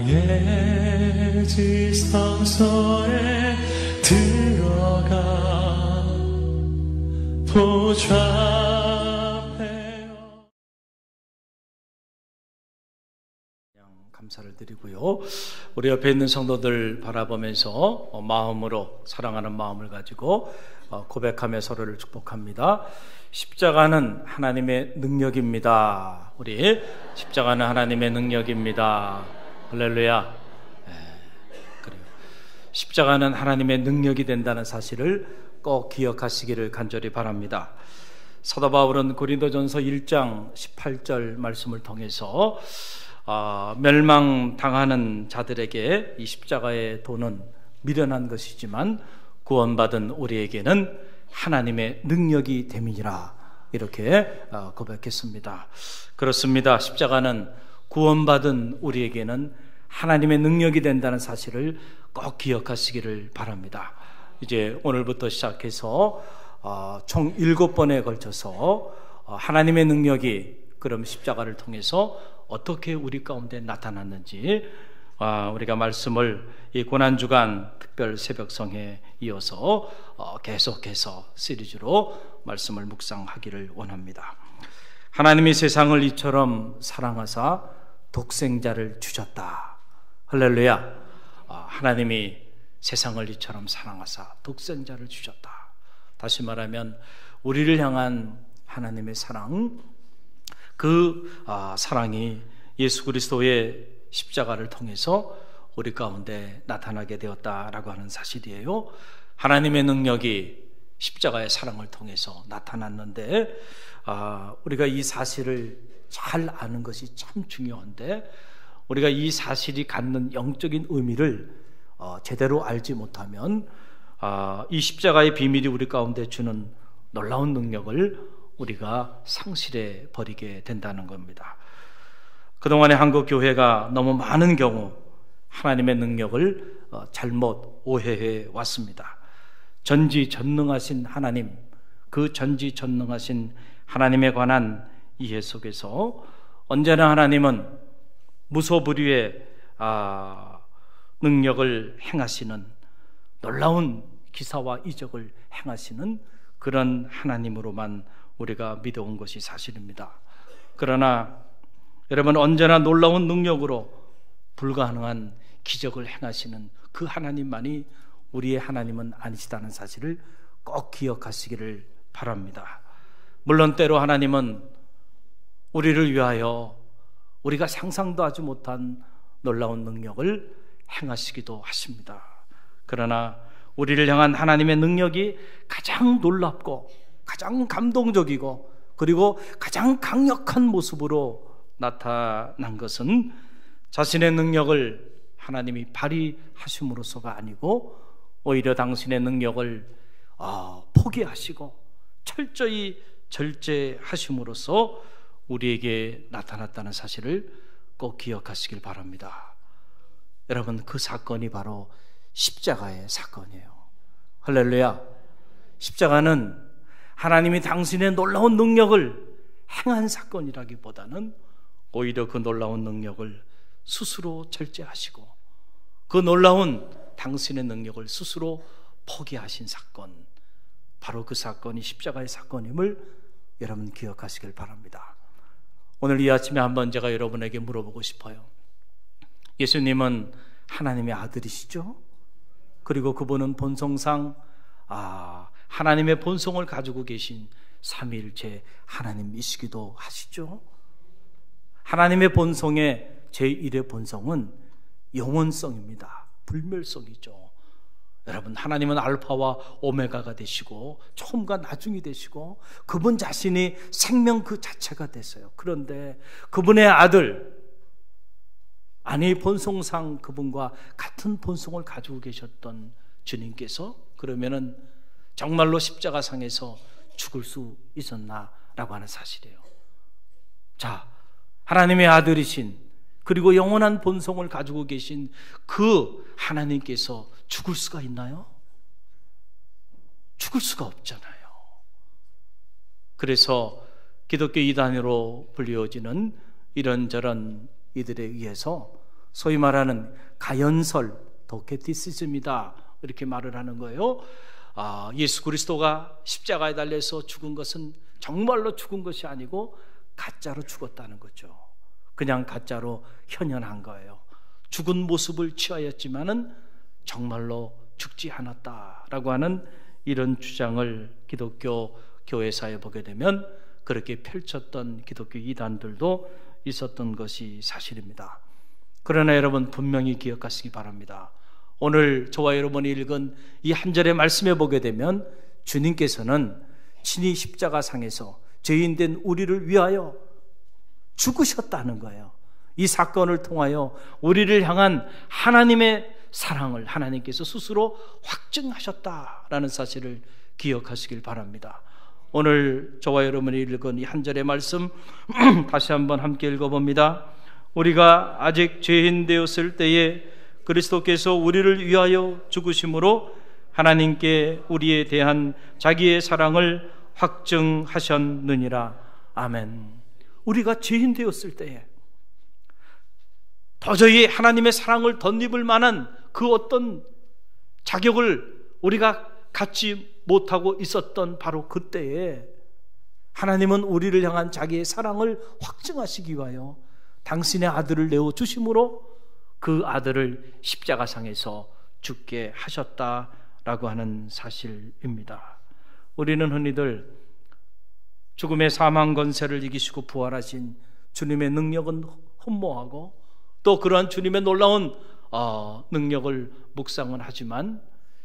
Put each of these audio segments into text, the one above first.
사랑의 지성소에 들어가 보좌해요. 감사를 드리고요. 우리 옆에 있는 성도들 바라보면서 마음으로 사랑하는 마음을 가지고 고백하며 서로를 축복합니다. 십자가는 하나님의 능력입니다. 우리 십자가는 하나님의 능력입니다. 할렐루야. 그래요. 십자가는 하나님의 능력이 된다는 사실을 꼭 기억하시기를 간절히 바랍니다. 사도 바울은 고린도전서 1장 18절 말씀을 통해서 멸망당하는 자들에게 이 십자가의 도는 미련한 것이지만 구원받은 우리에게는 하나님의 능력이 됨이니라, 이렇게 고백했습니다. 그렇습니다. 십자가는 구원받은 우리에게는 하나님의 능력이 된다는 사실을 꼭 기억하시기를 바랍니다. 이제 오늘부터 시작해서 총 7번에 걸쳐서 하나님의 능력이 그럼 십자가를 통해서 어떻게 우리 가운데 나타났는지 우리가 말씀을 이 고난주간 특별 새벽성에 이어서 계속해서 시리즈로 말씀을 묵상하기를 원합니다. 하나님이 세상을 이처럼 사랑하사 독생자를 주셨다. 할렐루야. 하나님이 세상을 이처럼 사랑하사 독생자를 주셨다. 다시 말하면 우리를 향한 하나님의 사랑, 그 사랑이 예수 그리스도의 십자가를 통해서 우리 가운데 나타나게 되었다라고 하는 사실이에요. 하나님의 능력이 십자가의 사랑을 통해서 나타났는데 우리가 이 사실을 잘 아는 것이 참 중요한데, 우리가 이 사실이 갖는 영적인 의미를 제대로 알지 못하면 이 십자가의 비밀이 우리 가운데 주는 놀라운 능력을 우리가 상실해 버리게 된다는 겁니다. 그동안의 한국 교회가 너무 많은 경우 하나님의 능력을 잘못 오해해 왔습니다. 전지전능하신 하나님, 그 전지전능하신 하나님에 관한 이해 속에서 언제나 하나님은 무소불위의 능력을 행하시는, 놀라운 기사와 이적을 행하시는 그런 하나님으로만 우리가 믿어온 것이 사실입니다. 그러나 여러분, 언제나 놀라운 능력으로 불가능한 기적을 행하시는 그 하나님만이 우리의 하나님은 아니시다는 사실을 꼭 기억하시기를 바랍니다. 물론 때로 하나님은 우리를 위하여 우리가 상상도 하지 못한 놀라운 능력을 행하시기도 하십니다. 그러나 우리를 향한 하나님의 능력이 가장 놀랍고 가장 감동적이고 그리고 가장 강력한 모습으로 나타난 것은 자신의 능력을 하나님이 발휘하심으로써가 아니고 오히려 당신의 능력을 포기하시고 철저히 절제하심으로써 우리에게 나타났다는 사실을 꼭 기억하시길 바랍니다. 여러분, 그 사건이 바로 십자가의 사건이에요. 할렐루야. 십자가는 하나님이 당신의 놀라운 능력을 행한 사건이라기보다는 오히려 그 놀라운 능력을 스스로 절제하시고 그 놀라운 당신의 능력을 스스로 포기하신 사건, 바로 그 사건이 십자가의 사건임을 여러분 기억하시길 바랍니다. 오늘 이 아침에 한번 제가 여러분에게 물어보고 싶어요. 예수님은 하나님의 아들이시죠? 그리고 그분은 본성상 하나님의 본성을 가지고 계신 삼위일체 하나님이시기도 하시죠? 하나님의 본성의 제1의 본성은 영원성입니다. 불멸성이죠. 여러분, 하나님은 알파와 오메가가 되시고 처음과 나중이 되시고 그분 자신이 생명 그 자체가 됐어요. 그런데 그분의 아들, 아니 본성상 그분과 같은 본성을 가지고 계셨던 주님께서 그러면은 정말로 십자가상에서 죽을 수 있었나라고 하는 사실이에요. 자, 하나님의 아들이신 그리고 영원한 본성을 가지고 계신 그 하나님께서 죽을 수가 있나요? 죽을 수가 없잖아요. 그래서 기독교 이단으로 불리워지는 이런저런 이들에 의해서 소위 말하는 가연설, 도케티시즘이다, 이렇게 말을 하는 거예요. 예수 그리스도가 십자가에 달려서 죽은 것은 정말로 죽은 것이 아니고 가짜로 죽었다는 거죠. 그냥 가짜로 현현한 거예요. 죽은 모습을 취하였지만은 정말로 죽지 않았다라고 하는 이런 주장을 기독교 교회사에 보게 되면 그렇게 펼쳤던 기독교 이단들도 있었던 것이 사실입니다. 그러나 여러분 분명히 기억하시기 바랍니다. 오늘 저와 여러분이 읽은 이 한 절의 말씀에 보게 되면 주님께서는 친히 십자가상에서 죄인된 우리를 위하여 죽으셨다는 거예요. 이 사건을 통하여 우리를 향한 하나님의 사랑을 하나님께서 스스로 확증하셨다라는 사실을 기억하시길 바랍니다. 오늘 저와 여러분이 읽은 이 한 절의 말씀 다시 한번 함께 읽어봅니다. 우리가 아직 죄인 되었을 때에 그리스도께서 우리를 위하여 죽으심으로 하나님께 우리에 대한 자기의 사랑을 확증하셨느니라. 아멘. 우리가 죄인 되었을 때에 도저히 하나님의 사랑을 덧입을 만한 그 어떤 자격을 우리가 갖지 못하고 있었던 바로 그때에 하나님은 우리를 향한 자기의 사랑을 확증하시기 위하여 당신의 아들을 내어주심으로 그 아들을 십자가상에서 죽게 하셨다라고 하는 사실입니다. 우리는 흔히들 죽음의 사망 권세를 이기시고 부활하신 주님의 능력은 흠모하고 또 그러한 주님의 놀라운 능력을 묵상은 하지만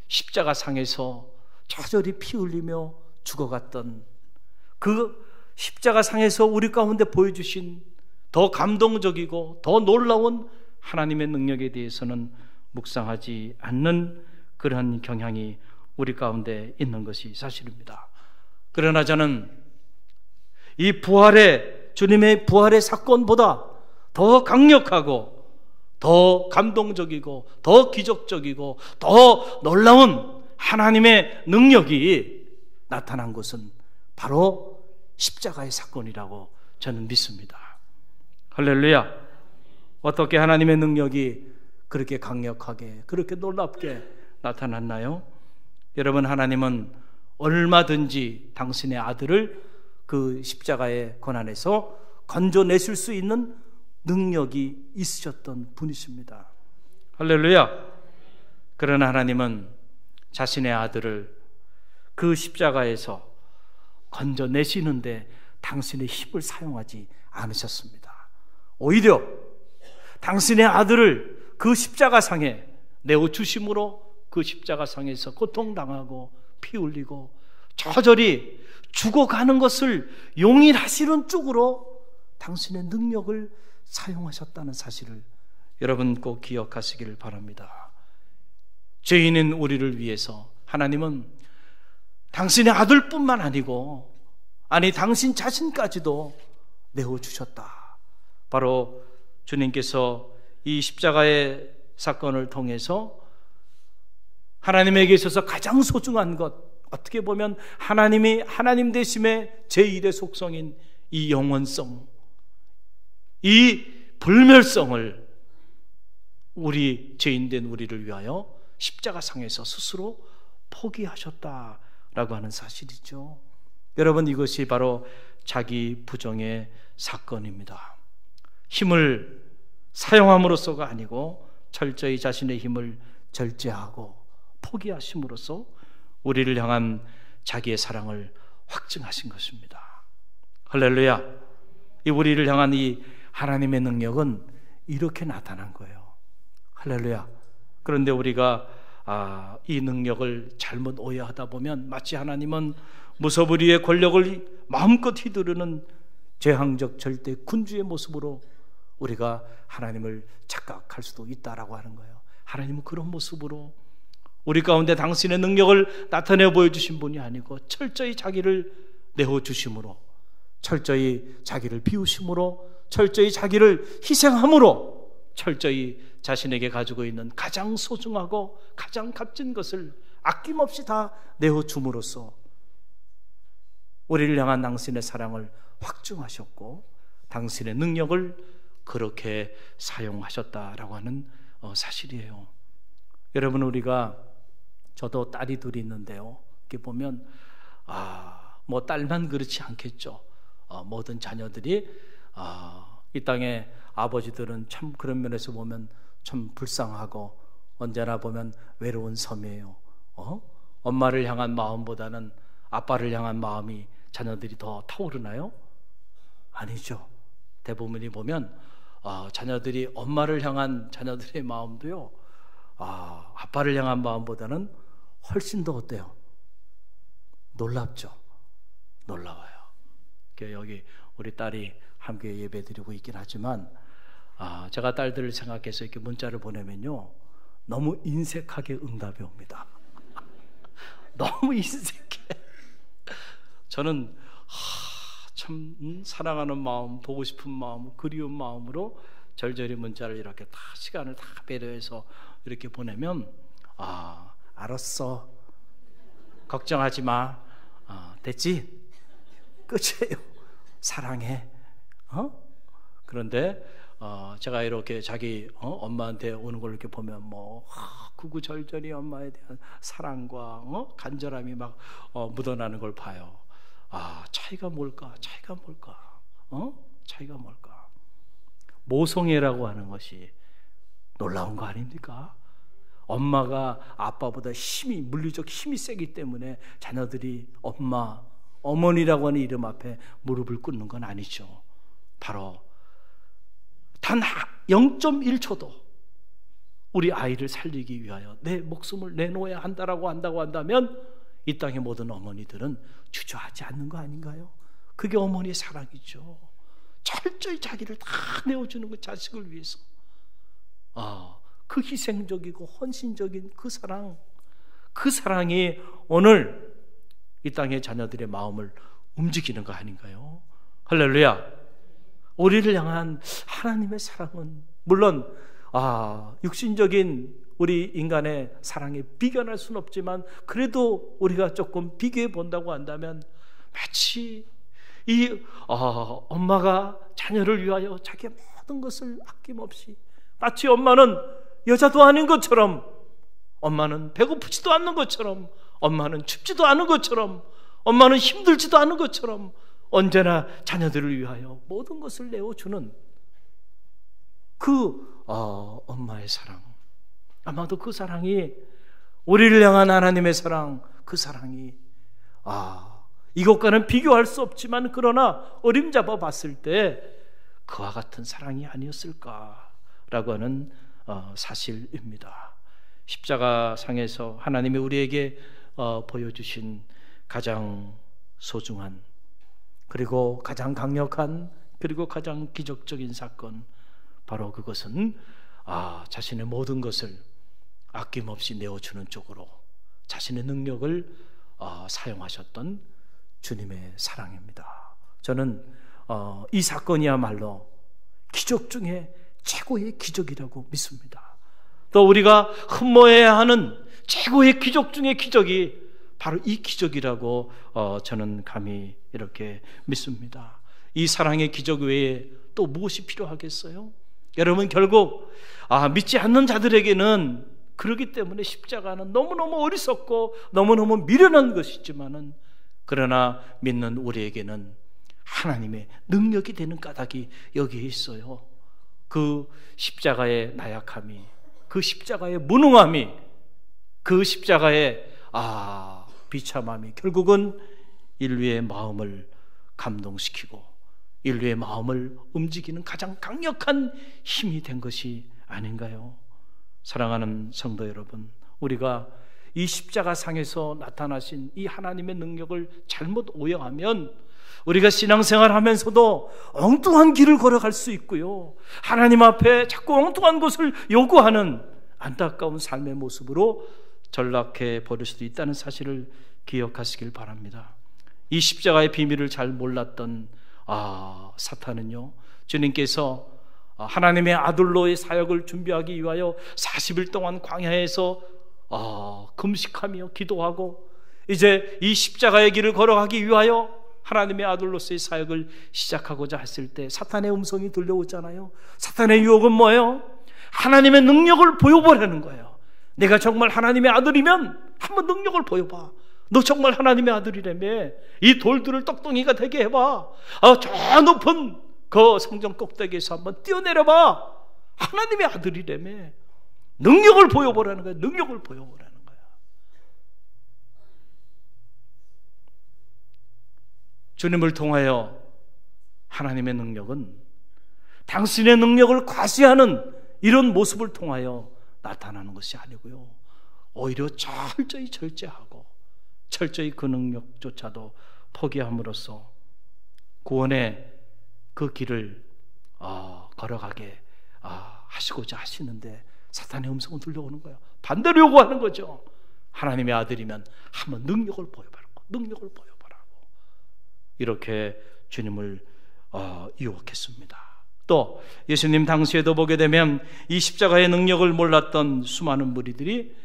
십자가상에서 저절히 피 흘리며 죽어갔던 그 십자가상에서 우리 가운데 보여주신 더 감동적이고 더 놀라운 하나님의 능력에 대해서는 묵상하지 않는 그런 경향이 우리 가운데 있는 것이 사실입니다. 그러나 저는 이 주님의 부활의 사건보다 더 강력하고 더 감동적이고 더 기적적이고 더 놀라운 하나님의 능력이 나타난 것은 바로 십자가의 사건이라고 저는 믿습니다. 할렐루야. 어떻게 하나님의 능력이 그렇게 강력하게 그렇게 놀랍게 나타났나요? 여러분, 하나님은 얼마든지 당신의 아들을 그 십자가의 고난에서 건져내실 수 있는 능력이 있으셨던 분이십니다. 할렐루야. 그러나 하나님은 자신의 아들을 그 십자가에서 건져내시는데 당신의 힘을 사용하지 않으셨습니다. 오히려 당신의 아들을 그 십자가상에 내어주심으로 그 십자가상에서 고통당하고 피 흘리고 저절히 죽어가는 것을 용인하시는 쪽으로 당신의 능력을 사용하셨다는 사실을 여러분 꼭 기억하시길 바랍니다. 죄인인 우리를 위해서 하나님은 당신의 아들뿐만 아니고 당신 자신까지도 내어주셨다. 바로 주님께서 이 십자가의 사건을 통해서 하나님에게 있어서 가장 소중한 것, 어떻게 보면 하나님이 하나님 되심의 제1의 속성인 이 영원성, 이 불멸성을 우리 죄인된 우리를 위하여 십자가상에서 스스로 포기하셨다라고 하는 사실이죠. 여러분, 이것이 바로 자기 부정의 사건입니다. 힘을 사용함으로써가 아니고 철저히 자신의 힘을 절제하고 포기하심으로써 우리를 향한 자기의 사랑을 확증하신 것입니다. 할렐루야. 이 우리를 향한 이 하나님의 능력은 이렇게 나타난 거예요. 할렐루야. 그런데 우리가 이 능력을 잘못 오해하다 보면 마치 하나님은 무소불위의 권력을 마음껏 휘두르는 제왕적 절대 군주의 모습으로 우리가 하나님을 착각할 수도 있다라고 하는 거예요. 하나님은 그런 모습으로 우리 가운데 당신의 능력을 나타내 보여주신 분이 아니고 철저히 자기를 내어주심으로, 철저히 자기를 비우심으로, 철저히 자기를 희생함으로, 철저히 자신에게 가지고 있는 가장 소중하고 가장 값진 것을 아낌없이 다 내어줌으로써 우리를 향한 당신의 사랑을 확증하셨고 당신의 능력을 그렇게 사용하셨다라고 하는 사실이에요. 여러분, 우리가 저도 딸이 둘이 있는데요, 이렇게 보면 뭐 딸만 그렇지 않겠죠. 모든 자녀들이 이 땅에 아버지들은 참 그런 면에서 보면 참 불쌍하고 언제나 보면 외로운 섬이에요. 엄마를 향한 마음보다는 아빠를 향한 마음이 자녀들이 더 타오르나요? 아니죠. 대부분이 보면 자녀들이 엄마를 향한 자녀들의 마음도요, 아빠를 향한 마음보다는 훨씬 더 어때요? 놀랍죠. 놀라워요. 여기 우리 딸이 함께 예배드리고 있긴 하지만 제가 딸들을 생각해서 이렇게 문자를 보내면요, 너무 인색하게 응답이 옵니다. 너무 인색해. 저는 참 사랑하는 마음, 보고 싶은 마음, 그리운 마음으로 절절히 문자를 이렇게 다 시간을 다 배려해서 이렇게 보내면 알았어, 걱정하지 마, 됐지? 끝이에요. 사랑해. 그런데 제가 이렇게 자기 엄마한테 오는 걸 이렇게 보면 뭐 구구절절히 엄마에 대한 사랑과 간절함이 막 묻어나는 걸 봐요. 차이가 뭘까? 차이가 뭘까? 차이가 뭘까? 모성애라고 하는 것이 놀라운 거 아닙니까? 엄마가 아빠보다 물리적 힘이 세기 때문에 자녀들이 어머니라고 하는 이름 앞에 무릎을 꿇는 건 아니죠. 바로 단 0.1초도 우리 아이를 살리기 위하여 내 목숨을 내놓아야 한다면 이 땅의 모든 어머니들은 주저하지 않는 거 아닌가요? 그게 어머니의 사랑이죠. 철저히 자기를 다 내어주는 그 자식을 위해서 그 희생적이고 헌신적인 그 사랑이 오늘 이 땅의 자녀들의 마음을 움직이는 거 아닌가요? 할렐루야. 우리를 향한 하나님의 사랑은 물론 육신적인 우리 인간의 사랑에 비견할 수는 없지만, 그래도 우리가 조금 비교해 본다고 한다면 마치 이 엄마가 자녀를 위하여 자기의 모든 것을 아낌없이, 마치 엄마는 여자도 아닌 것처럼, 엄마는 배고프지도 않는 것처럼, 엄마는 춥지도 않은 것처럼, 엄마는 힘들지도 않은 것처럼 언제나 자녀들을 위하여 모든 것을 내어주는 그 엄마의 사랑, 아마도 그 사랑이 우리를 향한 하나님의 사랑, 그 사랑이 이것과는 비교할 수 없지만 그러나 어림잡아 봤을 때 그와 같은 사랑이 아니었을까라고 하는 사실입니다. 십자가 상에서 하나님이 우리에게 보여주신 가장 소중한, 그리고 가장 강력한, 그리고 가장 기적적인 사건, 바로 그것은 자신의 모든 것을 아낌없이 내어주는 쪽으로 자신의 능력을 사용하셨던 주님의 사랑입니다. 저는 이 사건이야말로 기적 중에 최고의 기적이라고 믿습니다. 또 우리가 흠모해야 하는 최고의 기적 중의 기적이 바로 이 기적이라고 저는 감히 이렇게 믿습니다. 이 사랑의 기적 외에 또 무엇이 필요하겠어요? 여러분, 결국 믿지 않는 자들에게는 그렇기 때문에 십자가는 너무너무 어리석고 너무너무 미련한 것이지만은, 그러나 믿는 우리에게는 하나님의 능력이 되는 까닭이 여기에 있어요. 그 십자가의 나약함이, 그 십자가의 무능함이, 그 십자가의 비참함이 결국은 인류의 마음을 감동시키고 인류의 마음을 움직이는 가장 강력한 힘이 된 것이 아닌가요? 사랑하는 성도 여러분, 우리가 이 십자가상에서 나타나신 이 하나님의 능력을 잘못 오해하면 우리가 신앙생활하면서도 엉뚱한 길을 걸어갈 수 있고요, 하나님 앞에 자꾸 엉뚱한 것을 요구하는 안타까운 삶의 모습으로 전락해 버릴 수도 있다는 사실을 기억하시길 바랍니다. 이 십자가의 비밀을 잘 몰랐던 사탄은요, 주님께서 하나님의 아들로의 사역을 준비하기 위하여 40일 동안 광야에서 금식하며 기도하고 이제 이 십자가의 길을 걸어가기 위하여 하나님의 아들로서의 사역을 시작하고자 했을 때 사탄의 음성이 들려오잖아요. 사탄의 유혹은 뭐예요? 하나님의 능력을 보여보라는 거예요. 내가 정말 하나님의 아들이면 한번 능력을 보여봐. 너 정말 하나님의 아들이라며 이 돌들을 떡덩이가 되게 해봐. 저 높은 그 성전 꼭대기에서 한번 뛰어내려봐. 하나님의 아들이라며 능력을 보여보라는 거예요. 능력을 보여보라는 거예요. 주님을 통하여 하나님의 능력은 당신의 능력을 과시하는 이런 모습을 통하여 나타나는 것이 아니고요, 오히려 철저히 절제하고 철저히 그 능력조차도 포기함으로써 구원의 그 길을 걸어가게 하시고자 하시는데 사탄의 음성은 들려오는 거예요. 반대로 요구하는 거죠. 하나님의 아들이면 한번 능력을 보여보라고, 능력을 보여보라고. 이렇게 주님을 유혹했습니다. 또 예수님 당시에도 보게 되면 이 십자가의 능력을 몰랐던 수많은 무리들이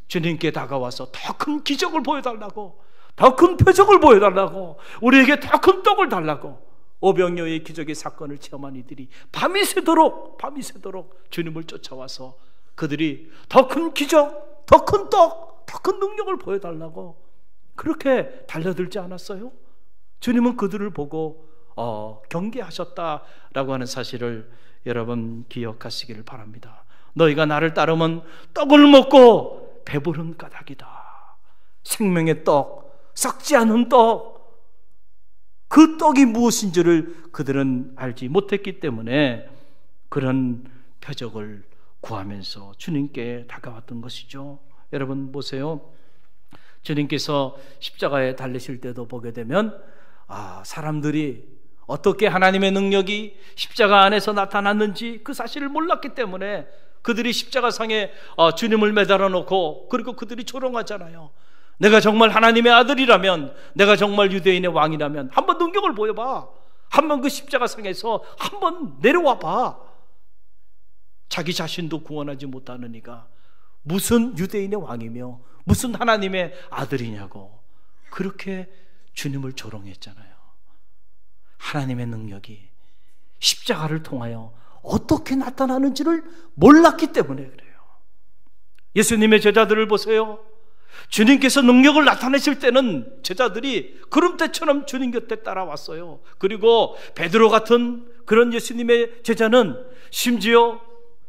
주님께 다가와서 더 큰 기적을 보여달라고, 더 큰 표적을 보여달라고, 우리에게 더 큰 떡을 달라고, 오병이어의 기적의 사건을 체험한 이들이 밤이 새도록 주님을 쫓아와서 그들이 더 큰 기적, 더 큰 떡, 더 큰 능력을 보여달라고 그렇게 달려들지 않았어요? 주님은 그들을 보고 경계하셨다라고 하는 사실을 여러분 기억하시기를 바랍니다. 너희가 나를 따르면 떡을 먹고 배부른 까닭이다. 생명의 떡, 썩지 않은 떡, 그 떡이 무엇인지를 그들은 알지 못했기 때문에 그런 표적을 구하면서 주님께 다가왔던 것이죠. 여러분 보세요. 주님께서 십자가에 달리실 때도 보게 되면 사람들이 어떻게 하나님의 능력이 십자가 안에서 나타났는지 그 사실을 몰랐기 때문에 그들이 십자가상에 주님을 매달아 놓고, 그리고 그들이 조롱하잖아요. 내가 정말 하나님의 아들이라면, 내가 정말 유대인의 왕이라면 한번 능력을 보여봐. 한번 그 십자가상에서 한번 내려와 봐. 자기 자신도 구원하지 못하는 이가 무슨 유대인의 왕이며 무슨 하나님의 아들이냐고 그렇게 주님을 조롱했잖아요. 하나님의 능력이 십자가를 통하여 어떻게 나타나는지를 몰랐기 때문에 그래요. 예수님의 제자들을 보세요. 주님께서 능력을 나타내실 때는 제자들이 구름대처럼 주님 곁에 따라왔어요. 그리고 베드로 같은 그런 예수님의 제자는 심지어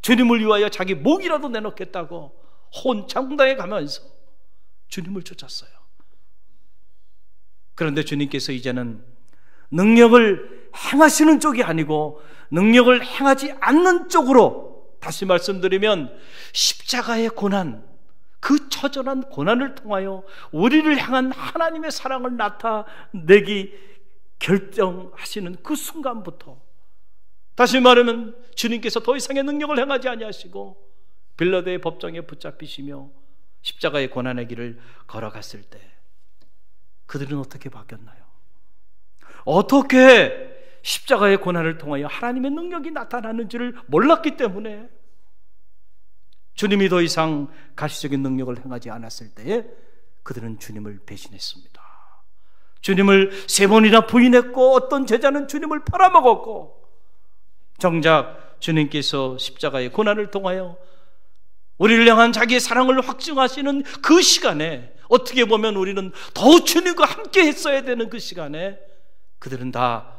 주님을 위하여 자기 목이라도 내놓겠다고 혼장당에 가면서 주님을 쫓았어요. 그런데 주님께서 이제는 능력을 행하시는 쪽이 아니고 능력을 행하지 않는 쪽으로, 다시 말씀드리면 십자가의 고난, 그 처절한 고난을 통하여 우리를 향한 하나님의 사랑을 나타내기 결정하시는 그 순간부터, 다시 말하면 주님께서 더 이상의 능력을 행하지 아니하시고 빌라도의 법정에 붙잡히시며 십자가의 고난의 길을 걸어갔을 때 그들은 어떻게 바뀌었나요? 어떻게 십자가의 고난을 통하여 하나님의 능력이 나타나는지를 몰랐기 때문에 주님이 더 이상 가시적인 능력을 행하지 않았을 때에 그들은 주님을 배신했습니다. 주님을 3번이나 부인했고 어떤 제자는 주님을 팔아먹었고, 정작 주님께서 십자가의 고난을 통하여 우리를 향한 자기의 사랑을 확증하시는 그 시간에, 어떻게 보면 우리는 더 주님과 함께 했어야 되는 그 시간에 그들은 다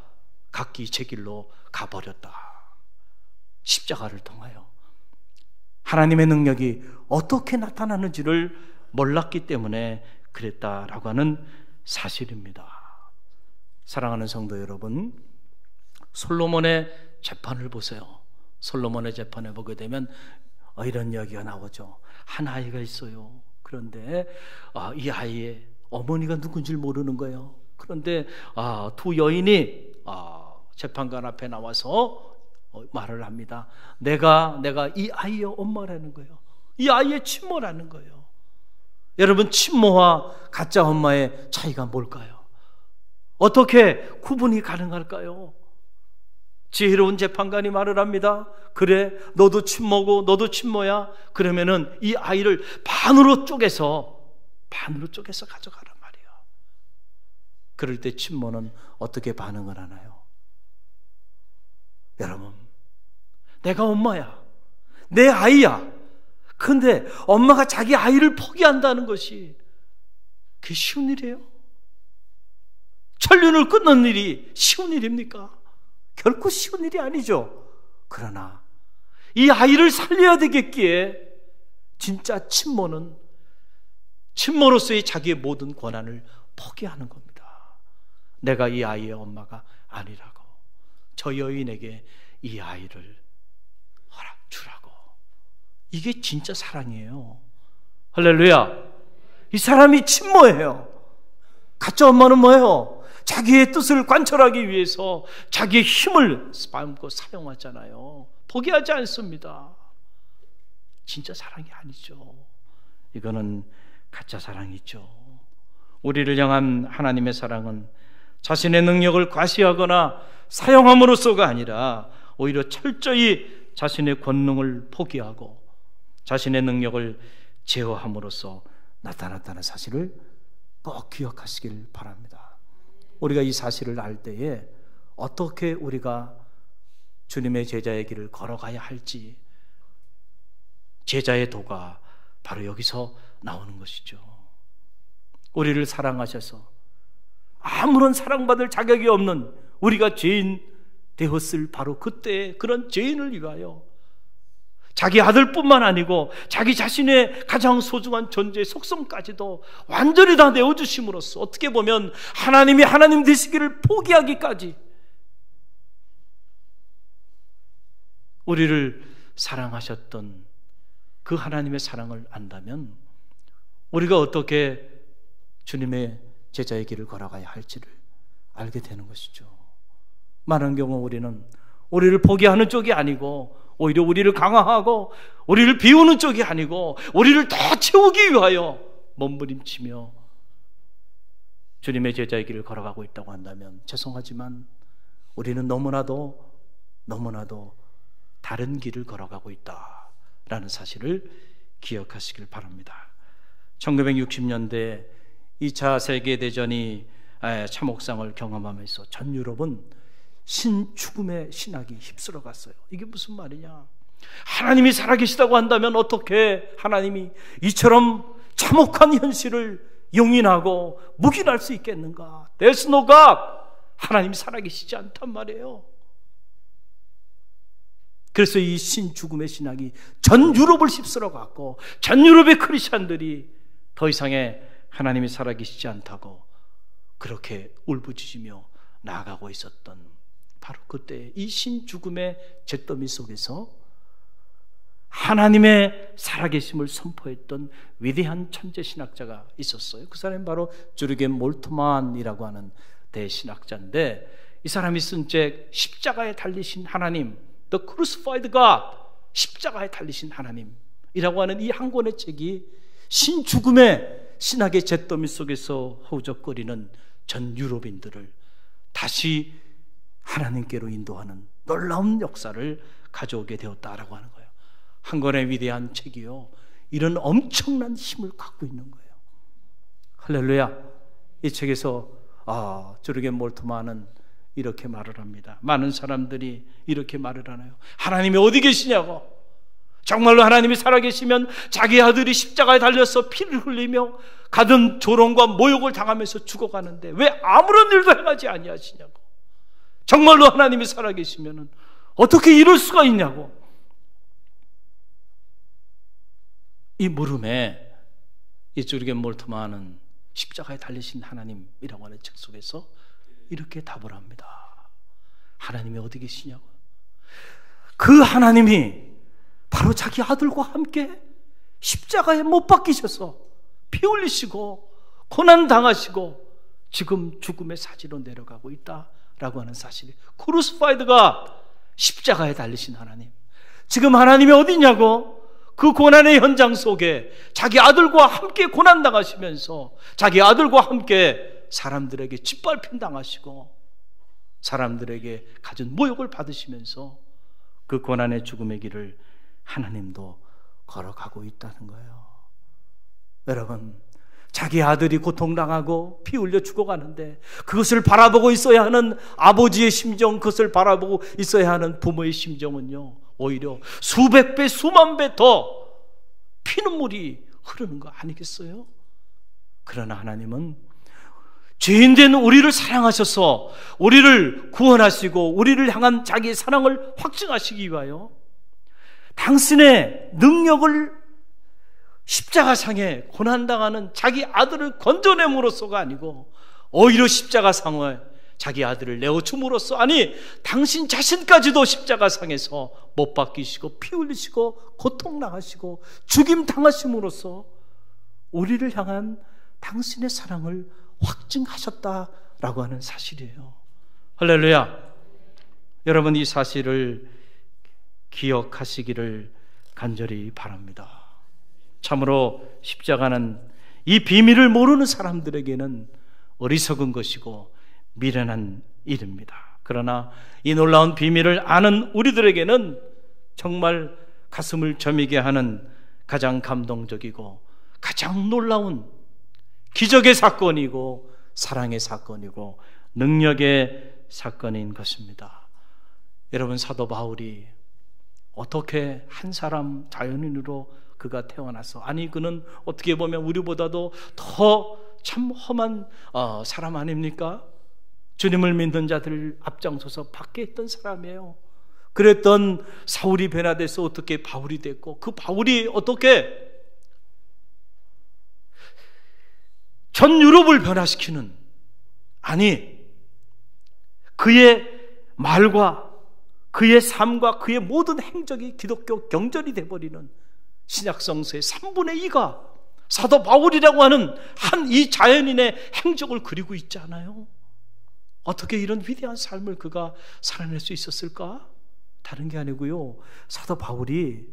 각기 제 길로 가버렸다. 십자가를 통하여 하나님의 능력이 어떻게 나타나는지를 몰랐기 때문에 그랬다라고 하는 사실입니다. 사랑하는 성도 여러분, 솔로몬의 재판을 보세요. 솔로몬의 재판에 보게 되면 이런 이야기가 나오죠. 한 아이가 있어요. 그런데 이 아이의 어머니가 누군지 모르는 거예요. 그런데 두 여인이 재판관 앞에 나와서 말을 합니다. 내가 이 아이의 엄마라는 거예요. 이 아이의 친모라는 거예요. 여러분, 친모와 가짜 엄마의 차이가 뭘까요? 어떻게 구분이 가능할까요? 지혜로운 재판관이 말을 합니다. 그래, 너도 친모고 너도 친모야. 그러면은 이 아이를 반으로 쪼개서 가져가란 말이에요. 그럴 때 친모는 어떻게 반응을 하나요? 여러분, 내가 엄마야, 내 아이야. 그런데 엄마가 자기 아이를 포기한다는 것이 그게 쉬운 일이에요? 천륜을 끊는 일이 쉬운 일입니까? 결코 쉬운 일이 아니죠. 그러나 이 아이를 살려야 되겠기에 진짜 친모는 친모로서의 자기의 모든 권한을 포기하는 겁니다. 내가 이 아이의 엄마가 아니라고, 저 여인에게 이 아이를 주라고. 이게 진짜 사랑이에요. 할렐루야. 이 사람이 친모예요. 가짜 엄마는 뭐예요? 자기의 뜻을 관철하기 위해서 자기의 힘을 마음껏 사용하잖아요. 포기하지 않습니다. 진짜 사랑이 아니죠. 이거는 가짜 사랑이죠. 우리를 향한 하나님의 사랑은 자신의 능력을 과시하거나 사용함으로써가 아니라 오히려 철저히 자신의 권능을 포기하고 자신의 능력을 제어함으로써 나타났다는 사실을 꼭 기억하시길 바랍니다. 우리가 이 사실을 알 때에 어떻게 우리가 주님의 제자의 길을 걸어가야 할지, 제자의 도가 바로 여기서 나오는 것이죠. 우리를 사랑하셔서 아무런 사랑받을 자격이 없는 우리가 죄인 되었을 바로 그때의 그런 죄인을 위하여 자기 아들뿐만 아니고 자기 자신의 가장 소중한 존재의 속성까지도 완전히 다 내어주심으로써 어떻게 보면 하나님이 하나님 되시기를 포기하기까지 우리를 사랑하셨던 그 하나님의 사랑을 안다면 우리가 어떻게 주님의 제자의 길을 걸어가야 할지를 알게 되는 것이죠. 많은 경우 우리는 우리를 포기하는 쪽이 아니고 오히려 우리를 강화하고 우리를 비우는 쪽이 아니고 우리를 더 채우기 위하여 몸부림치며 주님의 제자의 길을 걸어가고 있다고 한다면 죄송하지만 우리는 너무나도 다른 길을 걸어가고 있다라는 사실을 기억하시길 바랍니다. 1960년대 2차 세계대전이 참혹상을 경험하면서 전 유럽은 신죽음의 신학이 휩쓸어 갔어요. 이게 무슨 말이냐? 하나님이 살아계시다고 한다면 어떻게 하나님이 이처럼 참혹한 현실을 용인하고 묵인할 수 있겠는가? There's no God. 하나님이 살아계시지 않단 말이에요. 그래서 이 신죽음의 신학이 전 유럽을 휩쓸어 갔고 전 유럽의 크리스찬들이 더 이상의 하나님이 살아계시지 않다고 그렇게 울부짖으며 나아가고 있었던 바로 그때 이 신죽음의 잿더미 속에서 하나님의 살아계심을 선포했던 위대한 천재신학자가 있었어요. 그 사람이 바로 주르겐 몰트만이라고 하는 대신학자인데 이 사람이 쓴 책 십자가에 달리신 하나님, The Crucified God, 십자가에 달리신 하나님이라고 하는 이 한 권의 책이 신죽음의 신학의 잿더미 속에서 허우적거리는 전 유럽인들을 다시 하나님께로 인도하는 놀라운 역사를 가져오게 되었다라고 하는 거예요. 한 권의 위대한 책이요, 이런 엄청난 힘을 갖고 있는 거예요. 할렐루야. 이 책에서 주르겐 몰트만은 이렇게 말을 합니다. 많은 사람들이 이렇게 말을 하나요? 하나님이 어디 계시냐고. 정말로 하나님이 살아계시면 자기 아들이 십자가에 달려서 피를 흘리며 가든 조롱과 모욕을 당하면서 죽어가는데 왜 아무런 일도 행하지 아니하시냐고. 정말로 하나님이 살아계시면 어떻게 이럴 수가 있냐고. 이 물음에 이 주르겐 몰트만은 십자가에 달리신 하나님이라고 하는 책 속에서 이렇게 답을 합니다. 하나님이 어디 계시냐고. 그 하나님이 바로 자기 아들과 함께 십자가에 못 박히셔서 피 흘리시고 고난당하시고 지금 죽음의 사지로 내려가고 있다라고 하는 사실이, 크루시파이드가 십자가에 달리신 하나님, 지금 하나님이 어디냐고. 그 고난의 현장 속에 자기 아들과 함께 고난당하시면서 자기 아들과 함께 사람들에게 짓밟힘 당하시고 사람들에게 갖은 모욕을 받으시면서 그 고난의 죽음의 길을 하나님도 걸어가고 있다는 거예요. 여러분, 자기 아들이 고통당하고 피 흘려 죽어가는데 그것을 바라보고 있어야 하는 아버지의 심정, 그것을 바라보고 있어야 하는 부모의 심정은요, 오히려 수백 배, 수만 배 더 피눈물이 흐르는 거 아니겠어요? 그러나 하나님은 죄인된 우리를 사랑하셔서 우리를 구원하시고 우리를 향한 자기의 사랑을 확증하시기 위하여 당신의 능력을 십자가상에 고난당하는 자기 아들을 건져냄으로써가 아니고 오히려 십자가상에 자기 아들을 내어줌으로써, 아니 당신 자신까지도 십자가상에서 못 박히시고 피 흘리시고 고통당하시고 죽임당하심으로써 우리를 향한 당신의 사랑을 확증하셨다라고 하는 사실이에요. 할렐루야. 여러분, 이 사실을 기억하시기를 간절히 바랍니다. 참으로 십자가는 이 비밀을 모르는 사람들에게는 어리석은 것이고 미련한 일입니다. 그러나 이 놀라운 비밀을 아는 우리들에게는 정말 가슴을 저미게 하는 가장 감동적이고 가장 놀라운 기적의 사건이고 사랑의 사건이고 능력의 사건인 것입니다. 여러분, 사도 바울이 어떻게 한 사람 자연인으로 그가 태어나서, 아니 그는 어떻게 보면 우리보다도 더 참 험한 사람 아닙니까? 주님을 믿는 자들을 앞장서서 받게 했던 사람이에요. 그랬던 사울이 변화돼서 어떻게 바울이 됐고, 그 바울이 어떻게 전 유럽을 변화시키는, 아니 그의 말과 그의 삶과 그의 모든 행적이 기독교 경전이 되어버리는 신약성서의 3분의 2가 사도 바울이라고 하는 한 이 자연인의 행적을 그리고 있지 않아요? 어떻게 이런 위대한 삶을 그가 살아낼 수 있었을까? 다른 게 아니고요, 사도 바울이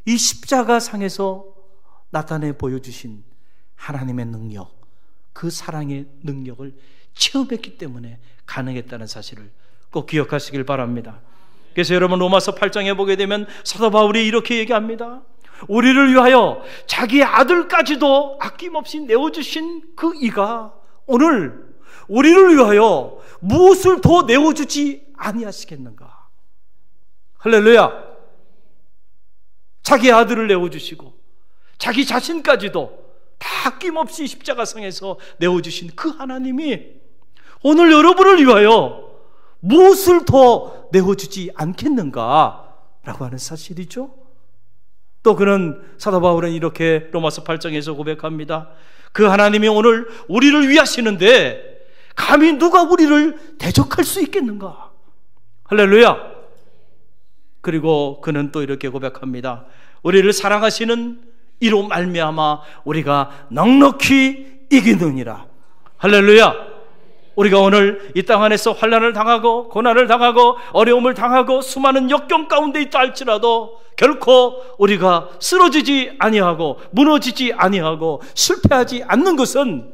이 십자가상에서 나타내 보여주신 하나님의 능력, 그 사랑의 능력을 체험했기 때문에 가능했다는 사실을 꼭 기억하시길 바랍니다. 그래서 여러분, 로마서 8장에 보게 되면 사도 바울이 이렇게 얘기합니다. 우리를 위하여 자기의 아들까지도 아낌없이 내어주신 그 이가 오늘 우리를 위하여 무엇을 더 내어주지 아니하시겠는가? 할렐루야. 자기 아들을 내어주시고 자기 자신까지도 다 아낌없이 십자가상에서 내어주신 그 하나님이 오늘 여러분을 위하여 무엇을 더 내어주지 않겠는가? 라고 하는 사실이죠. 또 그는, 사도 바울은 이렇게 로마서 8장에서 고백합니다. 그 하나님이 오늘 우리를 위하시는데 감히 누가 우리를 대적할 수 있겠는가? 할렐루야. 그리고 그는 또 이렇게 고백합니다. 우리를 사랑하시는 이로 말미암아 우리가 넉넉히 이기느니라. 할렐루야. 우리가 오늘 이 땅 안에서 환난을 당하고 고난을 당하고 어려움을 당하고 수많은 역경 가운데 있다 할지라도 결코 우리가 쓰러지지 아니하고 무너지지 아니하고 실패하지 않는 것은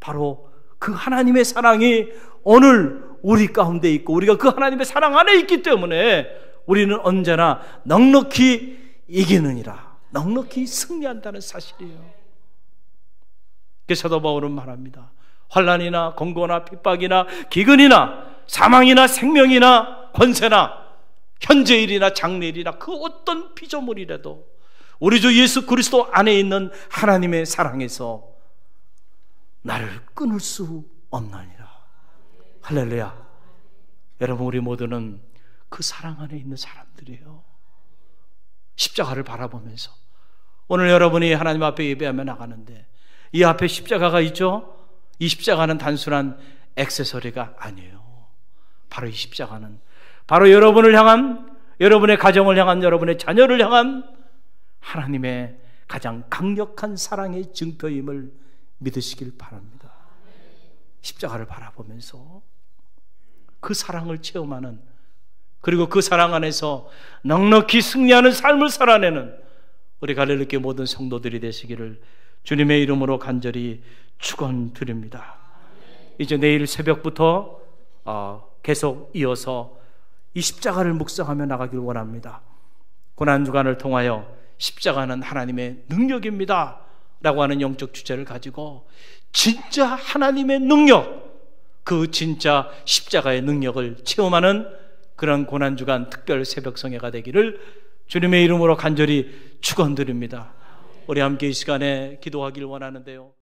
바로 그 하나님의 사랑이 오늘 우리 가운데 있고 우리가 그 하나님의 사랑 안에 있기 때문에 우리는 언제나 넉넉히 이기느니라, 넉넉히 승리한다는 사실이에요. 그래서 사도 바울은 말합니다. 환난이나 공고나 핍박이나 기근이나 사망이나 생명이나 권세나 현재일이나 장래일이나 그 어떤 피조물이라도 우리 주 예수 그리스도 안에 있는 하나님의 사랑에서 나를 끊을 수 없나니라. 할렐루야. 여러분, 우리 모두는 그 사랑 안에 있는 사람들이에요. 십자가를 바라보면서 오늘 여러분이 하나님 앞에 예배하며 나가는데 이 앞에 십자가가 있죠? 이 십자가는 단순한 액세서리가 아니에요. 바로 이 십자가는 바로 여러분을 향한, 여러분의 가정을 향한, 여러분의 자녀를 향한 하나님의 가장 강력한 사랑의 증표임을 믿으시길 바랍니다. 십자가를 바라보면서 그 사랑을 체험하는, 그리고 그 사랑 안에서 넉넉히 승리하는 삶을 살아내는 우리 갈릴리교회 모든 성도들이 되시기를 주님의 이름으로 간절히 축원드립니다. 이제 내일 새벽부터 계속 이어서 이 십자가를 묵상하며 나가길 원합니다. 고난주간을 통하여 십자가는 하나님의 능력입니다 라고 하는 영적 주제를 가지고 진짜 하나님의 능력, 그 진짜 십자가의 능력을 체험하는 그런 고난주간 특별 새벽성회가 되기를 주님의 이름으로 간절히 축원드립니다. 우리 함께 이 시간에 기도하길 원하는데요.